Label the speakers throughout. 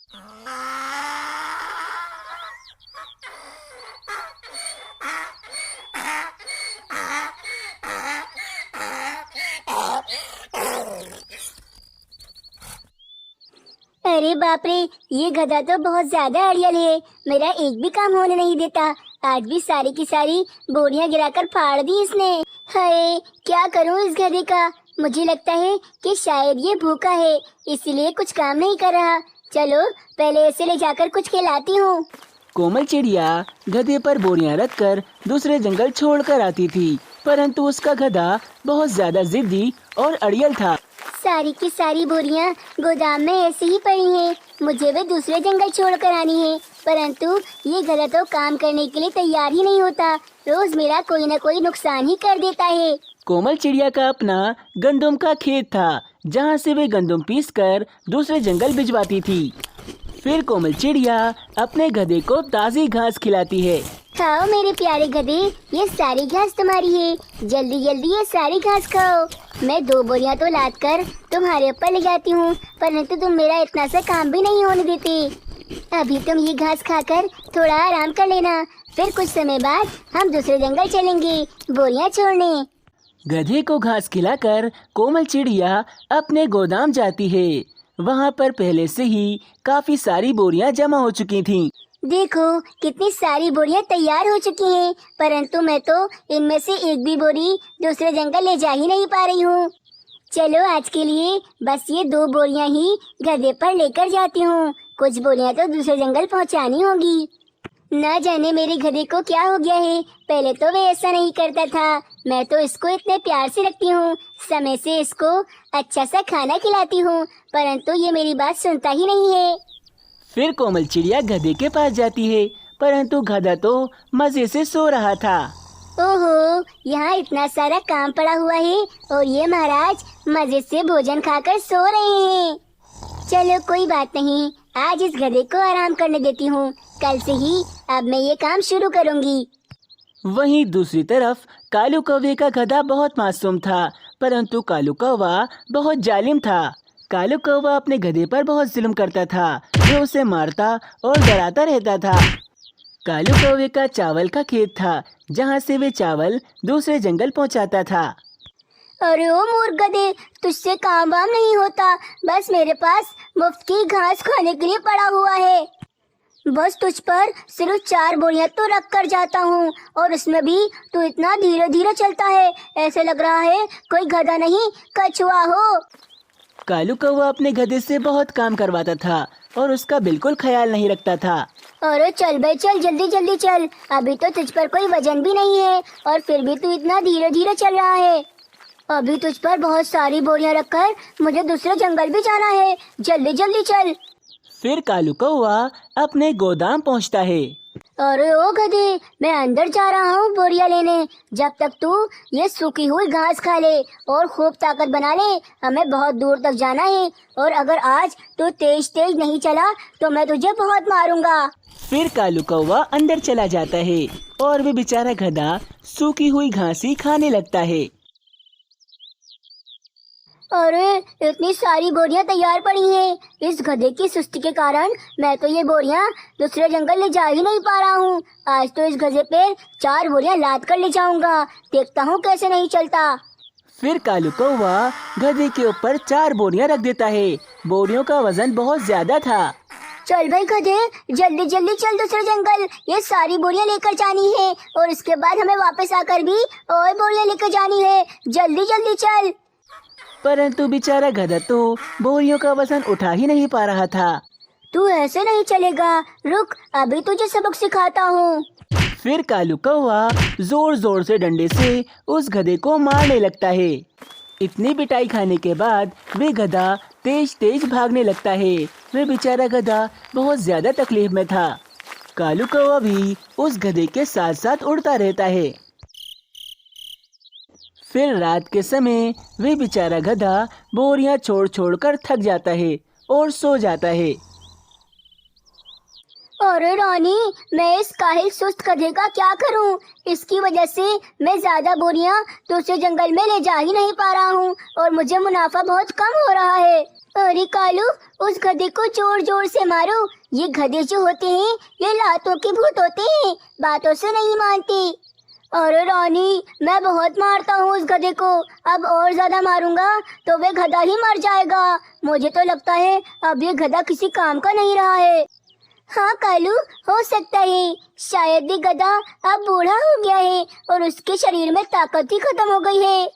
Speaker 1: अरे बाप रे, ये गधा तो बहुत ज्यादा अड़ियल है। मेरा एक भी काम होने नहीं देता। आज भी सारी की सारी बोरियां गिराकर फाड़ दी इसने। हाय, क्या करूं इस गधे का। मुझे लगता है कि शायद ये भूखा है, इसीलिए कुछ काम नहीं कर रहा। चलो पहले इसे ले जाकर कुछ खिलाती हूँ।
Speaker 2: कोमल चिड़िया गधे पर बोरियां रखकर दूसरे जंगल छोड़कर आती थी, परंतु उसका गधा बहुत ज्यादा जिद्दी और अड़ियल था।
Speaker 1: सारी की सारी बोरियां गोदाम में ऐसे ही पड़ी हैं। मुझे भी दूसरे जंगल छोड़कर आनी है, परंतु ये गधा तो काम करने के लिए तैयार ही नहीं होता। रोज मेरा कोई न कोई नुकसान ही कर देता है।
Speaker 2: कोमल चिड़िया का अपना गंदम का खेत था, जहाँ से वे गंदम पीसकर दूसरे जंगल भिजवाती थी। फिर कोमल चिड़िया अपने गधे को ताज़ी घास खिलाती है।
Speaker 1: खाओ मेरे प्यारे गधे, ये सारी घास तुम्हारी है। जल्दी जल्दी ये सारी घास खाओ। मैं 2 बोरियां तो लाद कर तुम्हारे ऊपर ले जाती हूँ, परंतु तुम मेरा इतना सा काम भी नहीं होने देते। अभी तुम ये घास खाकर थोड़ा आराम कर लेना, फिर कुछ समय बाद हम दूसरे जंगल चलेंगे बोरियां छोड़ने।
Speaker 2: गधे को घास खिलाकर कोमल चिड़िया अपने गोदाम जाती है। वहाँ पर पहले से ही काफी सारी बोरियां जमा हो चुकी थीं।
Speaker 1: देखो कितनी सारी बोरियां तैयार हो चुकी हैं, परंतु मैं तो इनमें से एक भी बोरी दूसरे जंगल ले जा ही नहीं पा रही हूँ। चलो आज के लिए बस ये 2 बोरियां ही गधे पर लेकर जाती हूँ। कुछ बोरियां तो दूसरे जंगल पहुँचानी होगी। न जाने मेरे गधे को क्या हो गया है। पहले तो वे ऐसा नहीं करता था। मैं तो इसको इतने प्यार से रखती हूँ, समय से इसको अच्छा सा खाना खिलाती हूँ, परंतु ये मेरी बात सुनता ही नहीं है।
Speaker 2: फिर कोमल चिड़िया गधे के पास जाती है, परंतु गधा तो मजे से सो रहा था।
Speaker 1: ओहो, यहाँ इतना सारा काम पड़ा हुआ है और ये महाराज मजे से भोजन खाकर सो रहे हैं। चलो कोई बात नहीं, आज इस गधे को आराम करने देती हूँ। कल से ही अब मैं ये काम शुरू करूँगी।
Speaker 2: वहीं दूसरी तरफ कालू कौवे का गधा बहुत मासूम था, परंतु कालू कौवा बहुत जालिम था। कालू कौवा अपने गधे पर बहुत जुल्म करता था, जो उसे मारता और डराता रहता था। कालू कौवे का चावल का खेत था, जहाँ से वे चावल दूसरे जंगल पहुँचाता था।
Speaker 1: अरे ओ मूर्ख गधे, तुझसे काम वाम नहीं होता। बस मेरे पास मुफ्त की घास खाने के लिए पड़ा हुआ है। बस तुझ पर सिर्फ 4 बोरियां तो रख कर जाता हूँ, और उसमें भी तू इतना धीरे धीरे चलता है, ऐसे लग रहा है कोई गधा नहीं कछुआ हो।
Speaker 2: कालू कौवा अपने गधे से बहुत काम करवाता था और उसका बिल्कुल ख्याल नहीं रखता था।
Speaker 1: अरे चल भाई चल, जल्दी जल्दी चल। अभी तो तुझ पर कोई वजन भी नहीं है और फिर भी तू इतना धीरे धीरे चल रहा है। अभी तुझ पर बहुत सारी बोरियां रखकर मुझे दूसरे जंगल भी जाना है। जल्दी जल्दी चल।
Speaker 2: फिर कालू कौवा अपने गोदाम पहुँचता है।
Speaker 1: अरे ओ गधे, मैं अंदर जा रहा हूँ बोरियां लेने। जब तक तू ये सूखी हुई घास खा ले और खूब ताकत बना ले, हमें बहुत दूर तक जाना है, और अगर आज तू तेज तेज नहीं चला तो मैं तुझे बहुत मारूंगा।
Speaker 2: फिर कालू कौवा अंदर चला जाता है और वे बेचारा गधा सूखी हुई घास ही खाने लगता है।
Speaker 1: अरे इतनी सारी बोरियां तैयार पड़ी हैं। इस गधे की सुस्ती के कारण मैं तो ये बोरियां दूसरे जंगल ले जा ही नहीं पा रहा हूँ। आज तो इस गधे पे 4 बोरियां लाद कर ले जाऊंगा, देखता हूँ कैसे नहीं चलता।
Speaker 2: फिर कालू कौवा गधे के ऊपर 4 बोरियां रख देता है। बोरियों का वजन बहुत ज्यादा था।
Speaker 1: चल भाई गधे, जल्दी जल्दी चल दूसरे जंगल। ये सारी बोरियां लेकर जानी है और इसके बाद हमें वापस आकर भी और बोरियां लेकर जानी है। जल्दी जल्दी चल।
Speaker 2: परंतु बेचारा गधा तो बोरियों का वजन उठा ही नहीं पा रहा था।
Speaker 1: तू ऐसे नहीं चलेगा, रुक, अभी तुझे सबक सिखाता हूँ।
Speaker 2: फिर कालू कौवा जोर जोर से डंडे से उस गधे को मारने लगता है। इतनी पिटाई खाने के बाद वे गधा तेज तेज भागने लगता है। वे बेचारा गधा बहुत ज्यादा तकलीफ में था। कालू कौवा भी उस गधे के साथ साथ उड़ता रहता है। फिर रात के समय वे बेचारा गधा बोरियां छोड़ छोड़ कर थक जाता है और सो जाता है।
Speaker 1: अरे रानी, मैं इस काहिल सुस्त गधे का क्या करूं? इसकी वजह से मैं ज्यादा बोरियां दूसरे जंगल में ले जा ही नहीं पा रहा हूं और मुझे मुनाफा बहुत कम हो रहा है। अरे कालू, उस गधे को जोर जोर से मारो। ये गधे जो होते हैं ये लातों के भूत होते हैं, बातों से नहीं मानते। अरे रानी, मैं बहुत मारता हूँ उस गधे को। अब और ज्यादा मारूंगा तो वे गधा ही मर जाएगा। मुझे तो लगता है अब ये गधा किसी काम का नहीं रहा है। हाँ कालू, हो सकता है शायद ये गधा अब बूढ़ा हो गया है और उसके शरीर में ताकत ही खत्म हो गई है।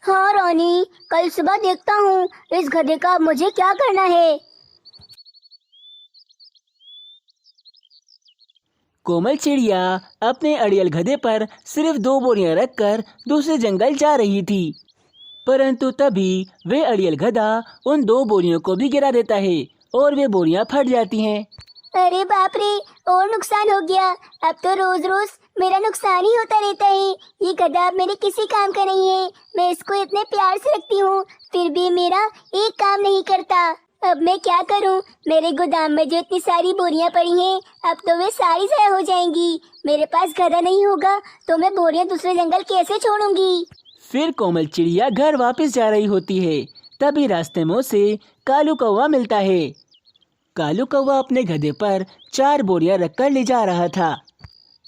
Speaker 1: हाँ रानी, कल सुबह देखता हूँ इस गधे का अब मुझे क्या करना है।
Speaker 2: कोमल चिड़िया अपने अड़ियल गधे पर सिर्फ 2 बोरियां रखकर दूसरे जंगल जा रही थी, परंतु तभी वे अड़ियल गधा उन 2 बोरियों को भी गिरा देता है और वे बोरियां फट जाती हैं।
Speaker 1: अरे बाप रे, और नुकसान हो गया। अब तो रोज रोज मेरा नुकसान ही होता रहता है। ये गधा अब मेरे किसी काम का नहीं है। मैं इसको इतने प्यार से रखती हूँ, फिर भी मेरा एक काम नहीं करता। अब मैं क्या करूँ? मेरे गोदाम में जो इतनी सारी बोरियां पड़ी हैं, अब तो वे सारी ज़ाया हो जाएंगी। मेरे पास गधा नहीं होगा तो मैं बोरियां दूसरे जंगल कैसे छोड़ूंगी?
Speaker 2: फिर कोमल चिड़िया घर वापस जा रही होती है, तभी रास्ते में उसे कालू कौवा मिलता है। कालू कौवा अपने गधे पर 4 बोरियां रखकर ले जा रहा था।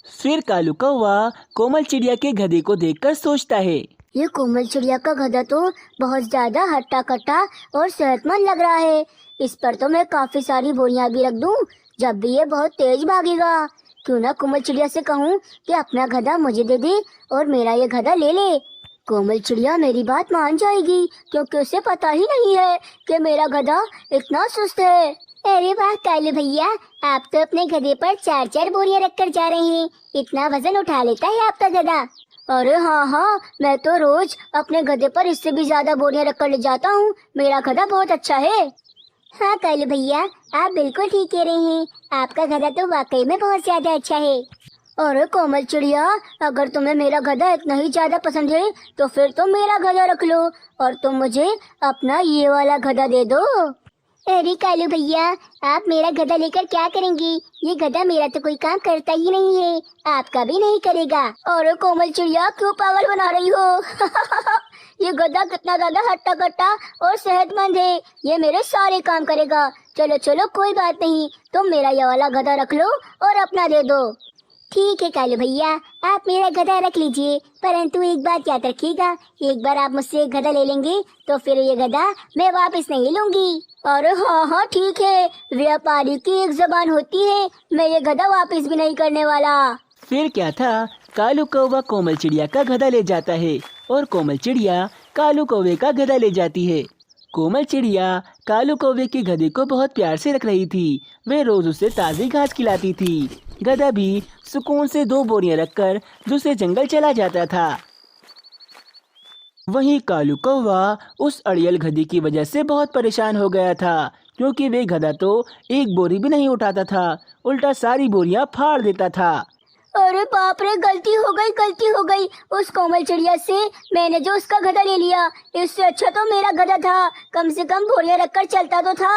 Speaker 2: फिर कालू कौवा कोमल चिड़िया के गधे को देखकर सोचता है,
Speaker 1: ये कोमल चिड़िया का गधा तो बहुत ज्यादा हट्टा कट्टा और सेहतमंद लग रहा है। इस पर तो मैं काफी सारी बोरियां भी रख दूं, जब भी ये बहुत तेज भागेगा। क्यों ना कोमल चिड़िया से कहूँ कि अपना गधा मुझे दे दे और मेरा ये गधा ले ले। कोमल चिड़िया मेरी बात मान जाएगी, क्योंकि उसे पता ही नहीं है कि मेरा गधा इतना सुस्त है। अरे वाह कालू भैया, आप तो अपने गधे पर 4-4 बोरियां रखकर जा रहे हैं। इतना वजन उठा लेता है आपका गधा? अरे हाँ, मैं तो रोज अपने गधे पर इससे भी ज्यादा बोरियां रखकर ले जाता हूँ। मेरा गधा बहुत अच्छा है। हाँ कालू भैया, आप बिल्कुल ठीक कह रहे हैं। आपका गधा तो वाकई में बहुत ज्यादा अच्छा है। अरे कोमल चिड़िया, अगर तुम्हें मेरा गधा इतना ही ज्यादा पसंद है तो फिर तो मेरा गधा रख लो और तुम मुझे अपना ये वाला गधा दे दो। अरे कालू भैया, आप मेरा गधा लेकर क्या करेंगे? ये गधा मेरा तो कोई काम करता ही नहीं है, आपका भी नहीं करेगा। और कोमल चिड़िया, क्यों पागल बना रही हो? ये गधा कितना ज्यादा हट्टा कट्टा और सेहतमंद है, ये मेरे सारे काम करेगा। चलो चलो, कोई बात नहीं, तुम मेरा ये वाला गधा रख लो और अपना दे दो। ठीक है कालू भैया, आप मेरा गधा रख लीजिए, परंतु एक बात याद रखिएगा, एक बार आप मुझसे गधा ले लेंगे तो फिर ये गधा मैं वापस नहीं लूंगी। अरे हाँ ठीक है, व्यापारी की एक जबान होती है, मैं ये गधा वापस भी नहीं करने वाला।
Speaker 2: फिर क्या था, कालू कौवा कोमल चिड़िया का गधा ले जाता है और कोमल चिड़िया कालू कौवे का गधा ले जाती है। कोमल चिड़िया कालू कौवे के गधे को बहुत प्यार से रख रही थी। वे रोज उसे ताज़ी घास खिलाती थी। गधा भी सुकून से 2 बोरियां रखकर दूसरे जंगल चला जाता था। वहीं कालू कौवा उस अड़ियल गधे की वजह से बहुत परेशान हो गया था, क्योंकि वे गधा तो एक बोरी भी नहीं उठाता था, उल्टा सारी बोरियां फाड़ देता था।
Speaker 1: अरे बाप रे, गलती हो गई। उस कोमल चिड़िया से मैंने जो उसका गधा ले लिया, इससे अच्छा तो मेरा गधा था, कम से कम बोरियां रखकर चलता तो था।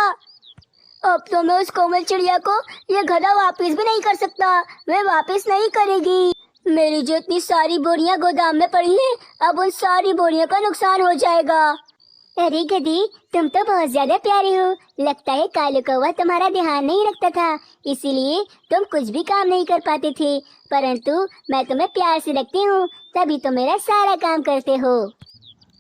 Speaker 1: अब तो मैं उस कोमल चिड़िया को ये गधा वापस भी नहीं कर सकता, वे वापस नहीं करेगी। मेरी जो इतनी सारी बोरियां गोदाम में पड़ी हैं, अब उन सारी बोरियों का नुकसान हो जाएगा। अरे गधी, तुम तो बहुत ज्यादा प्यारे हो। लगता है कालू कौवा तुम्हारा ध्यान नहीं रखता था, इसीलिए तुम कुछ भी काम नहीं कर पाते थे, परंतु मैं तुम्हें प्यार से रखती हूँ, तभी तो मेरा सारा काम करते हो।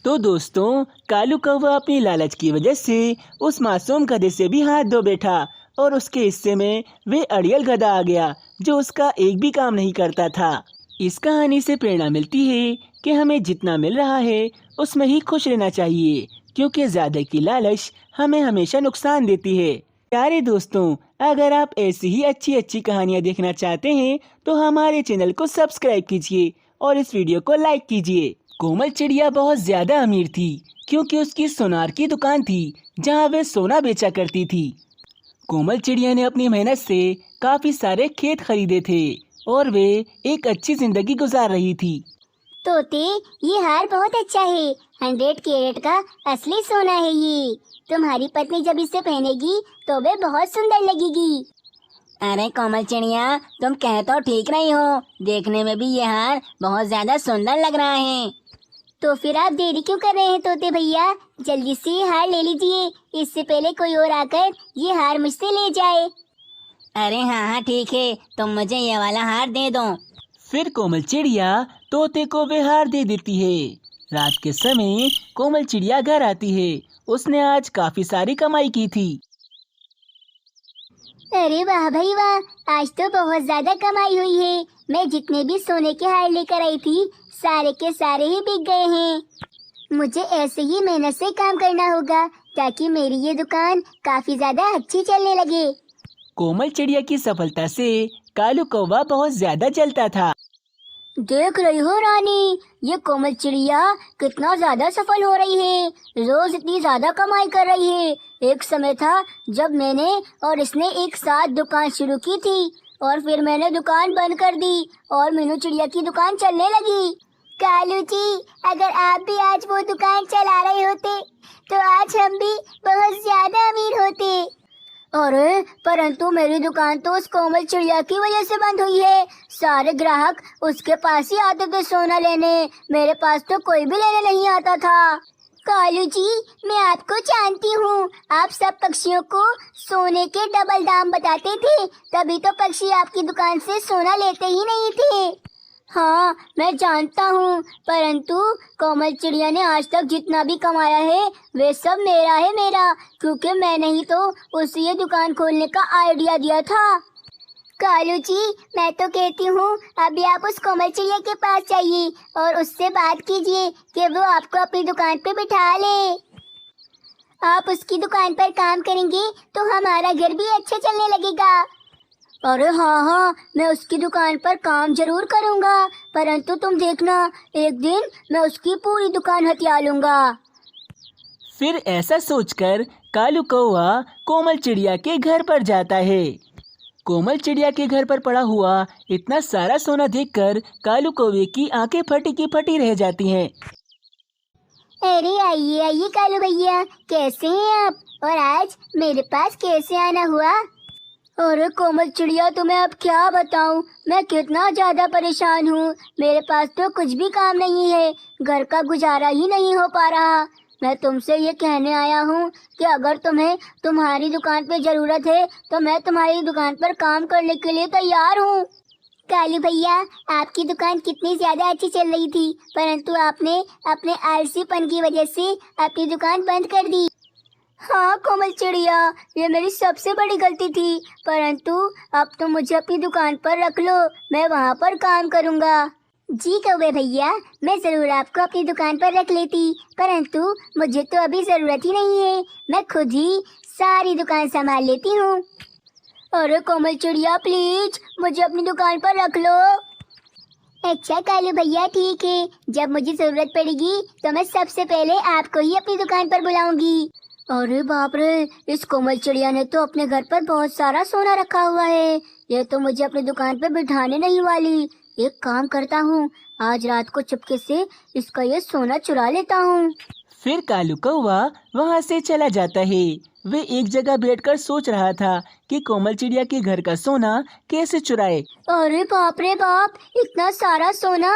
Speaker 2: तो दोस्तों, कालू कौवा अपनी लालच की वजह से उस मासूम गधे से भी हाथ धो बैठा और उसके हिस्से में वे अड़ियल गधा आ गया, जो उसका एक भी काम नहीं करता था। इस कहानी से प्रेरणा मिलती है कि हमें जितना मिल रहा है उसमें ही खुश रहना चाहिए, क्योंकि ज्यादा की लालच हमें हमेशा नुकसान देती है। प्यारे दोस्तों, अगर आप ऐसी ही अच्छी अच्छी कहानियाँ देखना चाहते हैं तो हमारे चैनल को सब्सक्राइब कीजिए और इस वीडियो को लाइक कीजिए। कोमल चिड़िया बहुत ज्यादा अमीर थी, क्योंकि उसकी सोनार की दुकान थी जहाँ वे सोना बेचा करती थी। कोमल चिड़िया ने अपनी मेहनत से काफी सारे खेत खरीदे थे और वे एक अच्छी जिंदगी गुजार रही थी।
Speaker 1: तोते, ये हार बहुत अच्छा है, 100 कैरेट का असली सोना है ये। तुम्हारी पत्नी जब इसे पहनेगी तो वे बहुत सुंदर लगेगी।
Speaker 3: अरे कोमल चिड़िया, तुम कह तो ठीक रही हो, देखने में भी ये हार बहुत ज्यादा सुंदर लग रहा है।
Speaker 1: तो फिर आप देरी क्यों कर रहे हैं तोते भैया? जल्दी से हार ले लीजिए, इससे पहले कोई और आकर ये हार मुझसे ले जाए।
Speaker 3: अरे हाँ हाँ ठीक है, तुम मुझे ये वाला हार दे दो।
Speaker 2: फिर कोमल चिड़िया तोते को वे हार दे देती है। रात के समय कोमल चिड़िया घर आती है। उसने आज काफी सारी कमाई की थी।
Speaker 1: अरे वाह भाई वाह, आज तो बहुत ज्यादा कमाई हुई है। मैं जितने भी सोने के हार लेकर आई थी सारे के सारे ही बिक गए हैं। मुझे ऐसे ही मेहनत से काम करना होगा ताकि मेरी ये दुकान काफी ज्यादा अच्छी चलने लगे।
Speaker 2: कोमल चिड़िया की सफलता से कालू कौवा बहुत ज्यादा जलता था।
Speaker 1: देख रही हो रानी, ये कोमल चिड़िया कितना ज्यादा सफल हो रही है, रोज इतनी ज्यादा कमाई कर रही है। एक समय था जब मैंने और इसने एक साथ दुकान शुरू की थी और फिर मैंने दुकान बंद कर दी और मीनू चिड़िया की दुकान चलने लगी। कालू जी, अगर आप भी आज वो दुकान चला रहे होते तो आज हम भी बहुत ज्यादा अमीर होते। अरे परंतु मेरी दुकान तो उस कोमल चिड़िया की वजह से बंद हुई है। सारे ग्राहक उसके पास ही आते थे सोना लेने, मेरे पास तो कोई भी लेने नहीं आता था। कालू जी, मैं आपको जानती हूँ, आप सब पक्षियों को सोने के डबल दाम बताते थे, तभी तो पक्षी आपकी दुकान से सोना लेते ही नहीं थे। हाँ मैं जानता हूँ, परंतु कोमल चिड़िया ने आज तक जितना भी कमाया है वे सब मेरा है, मेरा, क्योंकि मैंने ही तो उसे ये दुकान खोलने का आइडिया दिया था। कालू जी, मैं तो कहती हूँ अभी आप उस कोमल चिड़िया के पास जाइए और उससे बात कीजिए कि वो आपको अपनी दुकान पे बिठा ले। आप उसकी दुकान पर काम करेंगे तो हमारा घर भी अच्छा चलने लगेगा। अरे हाँ हाँ, मैं उसकी दुकान पर काम जरूर करूँगा, परंतु तुम देखना एक दिन मैं उसकी पूरी दुकान हथिया लूँगा।
Speaker 2: फिर ऐसा सोचकर कालू कौवा कोमल चिड़िया के घर पर जाता है। कोमल चिड़िया के घर पर पड़ा हुआ इतना सारा सोना देखकर कालू कौवे की आंखें फटी की फटी रह जाती हैं।
Speaker 1: अरे आइए आइए कालू भैया, कैसे हैं आप? और आज मेरे पास कैसे आना हुआ? अरे कोमल चिड़िया, तुम्हें अब क्या बताऊं, मैं कितना ज्यादा परेशान हूँ। मेरे पास तो कुछ भी काम नहीं है, घर का गुजारा ही नहीं हो पा रहा। मैं तुमसे ये कहने आया हूँ कि अगर तुम्हें तुम्हारी दुकान पे जरूरत है तो मैं तुम्हारी दुकान पर काम करने के लिए तैयार हूँ। कालू भैया, आपकी दुकान कितनी ज्यादा अच्छी चल रही थी, परंतु आपने अपने आलसीपन की वजह से अपनी दुकान बंद कर दी। हाँ कोमल चिड़िया, ये मेरी सबसे बड़ी गलती थी, परंतु अब तो मुझे अपनी दुकान पर रख लो, मैं वहाँ पर काम करूँगा। जी कौवे भैया, मैं जरूर आपको अपनी दुकान पर रख लेती, परंतु मुझे तो अभी जरूरत ही नहीं है, मैं खुद ही सारी दुकान संभाल लेती हूँ। अरे कोमल चिड़िया, प्लीज मुझे अपनी दुकान पर रख लो। अच्छा कालू भैया ठीक है, जब मुझे जरूरत पड़ेगी तो मैं सबसे पहले आपको ही अपनी दुकान पर बुलाऊंगी। अरे बाप रे, इस कोमल चिड़िया ने तो अपने घर पर बहुत सारा सोना रखा हुआ है, ये तो मुझे अपनी दुकान पर बिठाने नहीं वाली। एक काम करता हूँ, आज रात को चुपके से इसका ये सोना चुरा लेता हूँ।
Speaker 2: फिर कालू कौवा वहाँ से चला जाता है। वे एक जगह बैठकर सोच रहा था कि कोमल चिड़िया के घर का सोना कैसे चुराए।
Speaker 1: अरे बाप रे बाप, इतना सारा सोना,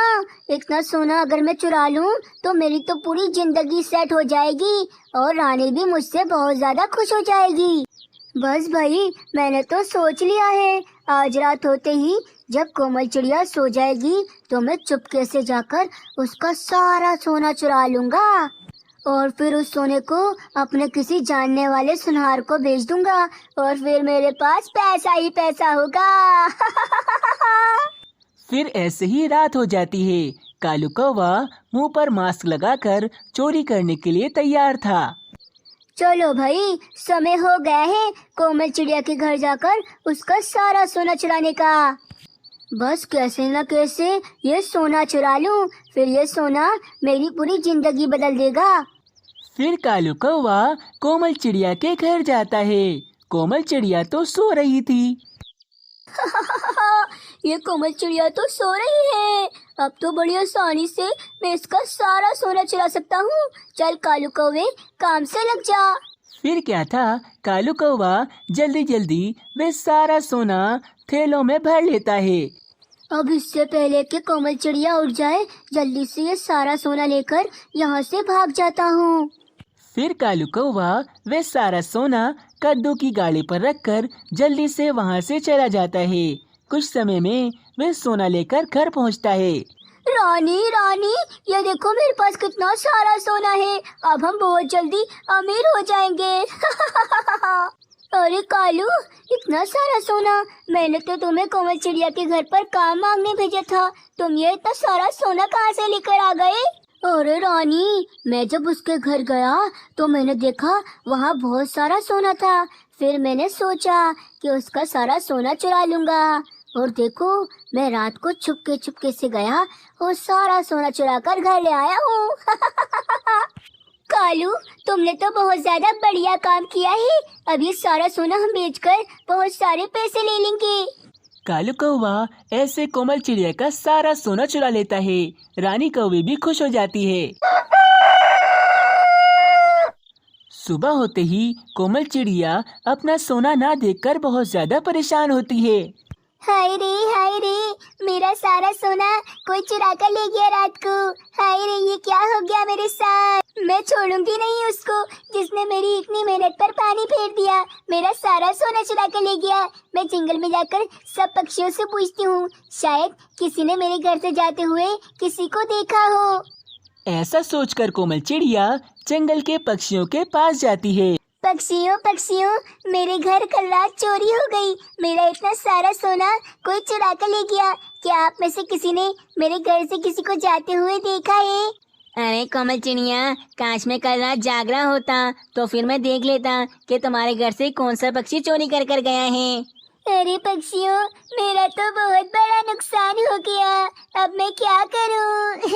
Speaker 1: इतना सोना अगर मैं चुरा लूं तो मेरी तो पूरी जिंदगी सेट हो जाएगी और रानी भी मुझसे बहुत ज्यादा खुश हो जाएगी। बस भाई, मैंने तो सोच लिया है, आज रात होते ही जब कोमल चिड़िया सो जाएगी तो मैं चुपके से जाकर उसका सारा सोना चुरा लूंगा और फिर उस सोने को अपने किसी जानने वाले सुनार को बेच दूंगा और फिर मेरे पास पैसा ही पैसा होगा।
Speaker 2: फिर ऐसे ही रात हो जाती है। कालू कौवा मुंह पर मास्क लगाकर चोरी करने के लिए तैयार था।
Speaker 1: चलो भाई, समय हो गया है कोमल चिड़िया के घर जाकर उसका सारा सोना चुराने का। बस कैसे न कैसे ये सोना चुरा लूं, फिर ये सोना मेरी पूरी जिंदगी बदल देगा।
Speaker 2: फिर कालू कौवा कोमल चिड़िया के घर जाता है। कोमल चिड़िया तो सो रही थी।
Speaker 1: ये कोमल चिड़िया तो सो रही है, अब तो बड़ी आसानी से मैं इसका सारा सोना चुरा सकता हूँ। चल कालू कौवे, काम से लग जा।
Speaker 2: फिर क्या था, कालू कौवा जल्दी जल्दी वे सारा सोना थैलों में भर लेता है।
Speaker 1: अब इससे पहले कि कोमल चिड़िया उठ जाए, जल्दी से ये सारा सोना लेकर यहाँ से भाग जाता हूँ।
Speaker 2: फिर कालू कौवा वे सारा सोना कद्दू की गाड़ी पर रखकर जल्दी से वहाँ से चला जाता है। कुछ समय में वे सोना लेकर घर पहुँचता है।
Speaker 1: रानी रानी, ये देखो मेरे पास कितना सारा सोना है, अब हम बहुत जल्दी अमीर हो जाएंगे। अरे कालू, इतना सारा सोना, मैंने तो तुम्हें कोमल चिड़िया के घर पर काम मांगने भेजा था, तुम ये इतना सारा सोना कहाँ से लेकर आ गए? अरे रानी, मैं जब उसके घर गया तो मैंने देखा वहाँ बहुत सारा सोना था। फिर मैंने सोचा कि उसका सारा सोना चुरा लूंगा, और देखो मैं रात को छुपके से गया और सारा सोना चुरा कर घर ले आया हूँ। कालू, तुमने तो बहुत ज्यादा बढ़िया काम किया है। अब ये सारा सोना हम बेचकर बहुत सारे पैसे ले लेंगे।
Speaker 2: कालू कौवा ऐसे कोमल चिड़िया का सारा सोना चुरा लेता है। रानी कौवी भी खुश हो जाती है। सुबह होते ही कोमल चिड़िया अपना सोना ना देखकर बहुत ज्यादा परेशान होती है।
Speaker 1: हाय रे, मेरा सारा सोना कोई चुरा कर ले गया रात को। हाय रे, ये क्या हो गया मेरे साथ? मैं छोड़ूंगी नहीं उसको जिसने मेरी इतनी मेहनत पर पानी फेर दिया। मेरा सारा सोना चुरा कर ले गया। मैं जंगल में जाकर सब पक्षियों से पूछती हूँ, शायद किसी ने मेरे घर से जाते हुए किसी को देखा हो।
Speaker 2: ऐसा सोचकर कोमल चिड़िया जंगल के पक्षियों के पास जाती है।
Speaker 1: पक्षियों, मेरे घर कल रात चोरी हो गई। मेरा इतना सारा सोना कोई चुरा कर ले गया। क्या आप में से किसी ने मेरे घर से किसी को जाते हुए देखा है?
Speaker 3: अरे कोमल चिड़िया, काश मैं कल रात जाग रहा होता तो फिर मैं देख लेता कि तुम्हारे घर से कौन सा पक्षी चोरी कर कर गया है।
Speaker 1: अरे पक्षियों, मेरा तो बहुत बड़ा नुकसान हो गया। अब मैं क्या करूं?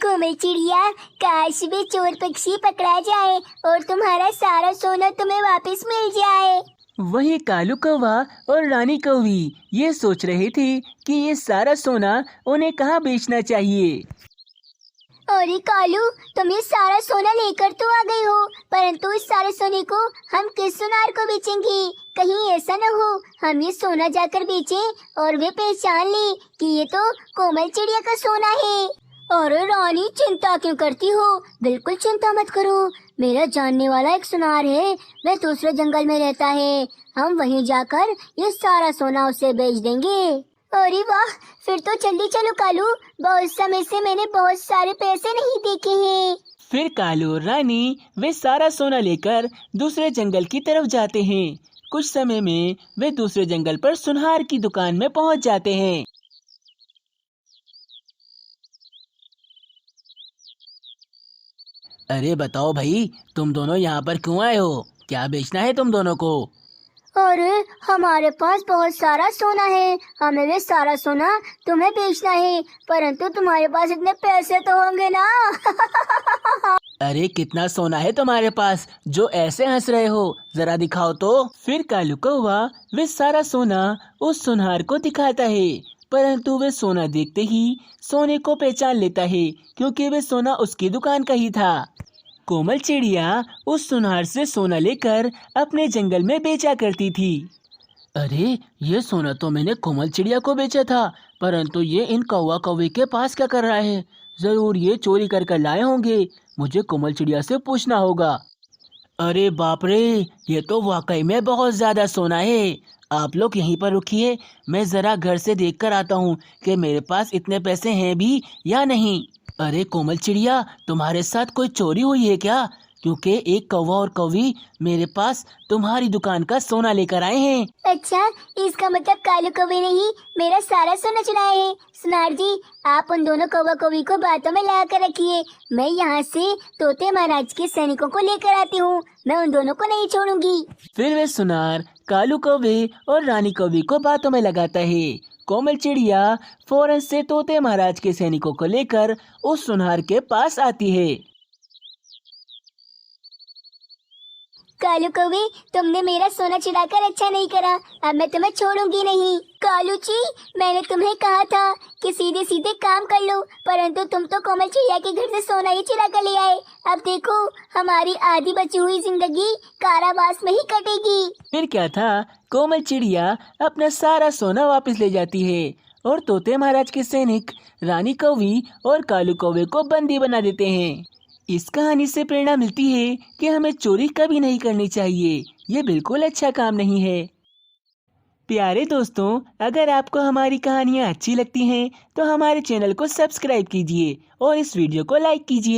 Speaker 1: कोमल चिड़िया, काश भी चोर पक्षी पकड़ा जाए और तुम्हारा सारा सोना तुम्हें वापस मिल जाए।
Speaker 2: वही कालू कौवा और रानी कौवी ये सोच रहे थे कि ये सारा सोना उन्हें कहाँ बेचना चाहिए।
Speaker 1: अरे कालू, तुम ये सारा सोना लेकर तो आ गए हो, परंतु इस सारे सोने को हम किस सुनार को बेचेंगे? कहीं ऐसा न हो हम ये सोना जाकर बेचें और वे पहचान ले कि ये तो कोमल चिड़िया का सोना है। अरे रानी, चिंता क्यों करती हो? बिल्कुल चिंता मत करो। मेरा जानने वाला एक सुनार है, वह दूसरे जंगल में रहता है। हम वहीं जाकर ये सारा सोना उसे बेच देंगे। अरे वाह, फिर तो जल्दी चलो कालू, बहुत समय से मैंने बहुत सारे पैसे नहीं देखे हैं।
Speaker 2: फिर कालू और रानी वे सारा सोना लेकर दूसरे जंगल की तरफ जाते हैं। कुछ समय में वे दूसरे जंगल पर सुनार की दुकान में पहुंच जाते हैं। अरे बताओ भाई, तुम दोनों यहाँ पर क्यों आए हो? क्या बेचना है तुम दोनों को?
Speaker 1: अरे हमारे पास बहुत सारा सोना है, हमें वे सारा सोना तुम्हें बेचना है, परंतु तुम्हारे पास इतने पैसे तो होंगे ना।
Speaker 2: अरे कितना सोना है तुम्हारे पास जो ऐसे हंस रहे हो? जरा दिखाओ तो। फिर कालू कौवा वे सारा सोना उस सुनार को दिखाता है, परंतु वे सोना देखते ही सोने को पहचान लेता है क्योंकि वे सोना उसकी दुकान का ही था। कोमल चिड़िया उस सुनार से सोना लेकर अपने जंगल में बेचा करती थी। अरे ये सोना तो मैंने कोमल चिड़िया को बेचा था, परंतु ये इन कौवा कौवे के पास क्या कर रहा है? जरूर ये चोरी कर कर लाए होंगे। मुझे कोमल चिड़िया से पूछना होगा। अरे बाप रे, ये तो वाकई में बहुत ज्यादा सोना है। आप लोग यहीं पर रुकिए, मैं जरा घर से देख कर आता हूँ कि मेरे पास इतने पैसे हैं भी या नहीं। अरे कोमल चिड़िया, तुम्हारे साथ कोई चोरी हुई है क्या? क्योंकि एक कौवा और कौवी मेरे पास तुम्हारी दुकान का सोना लेकर आए हैं।
Speaker 1: अच्छा, इसका मतलब कालू कौवे ने ही मेरा सारा सोना चुराया है। सुनार जी, आप उन दोनों कौवा कौवी को बातों में ला कर रखिए। मैं यहाँ से तोते महाराज के सैनिकों को लेकर आती हूँ। मैं उन दोनों को नहीं छोड़ूंगी।
Speaker 2: फिर वे सुनार कालू कौवे और रानी कौवी को बातों में लगाता है। कोमल चिड़िया फौरन से तोते महाराज के सैनिकों को लेकर उस सुनार के पास आती है।
Speaker 1: कालू कौवे, तुमने मेरा सोना चुराकर अच्छा नहीं करा। अब मैं तुम्हें छोड़ूंगी नहीं। कालू जी, मैंने तुम्हें कहा था कि सीधे सीधे काम कर लो, परंतु तुम तो कोमल चिड़िया के घर से सोना ही चुरा कर ले आए। अब देखो, हमारी आधी बची हुई जिंदगी कारावास में ही कटेगी।
Speaker 2: फिर क्या था, कोमल चिड़िया अपना सारा सोना वापस ले जाती है और तोते महाराज के सैनिक रानी कौवी और कालू कौवे को बंदी बना देते हैं। इस कहानी से प्रेरणा मिलती है कि हमें चोरी कभी नहीं करनी चाहिए। ये बिल्कुल अच्छा काम नहीं है। प्यारे दोस्तों, अगर आपको हमारी कहानियाँ अच्छी लगती हैं तो हमारे चैनल को सब्सक्राइब कीजिए और इस वीडियो को लाइक कीजिए।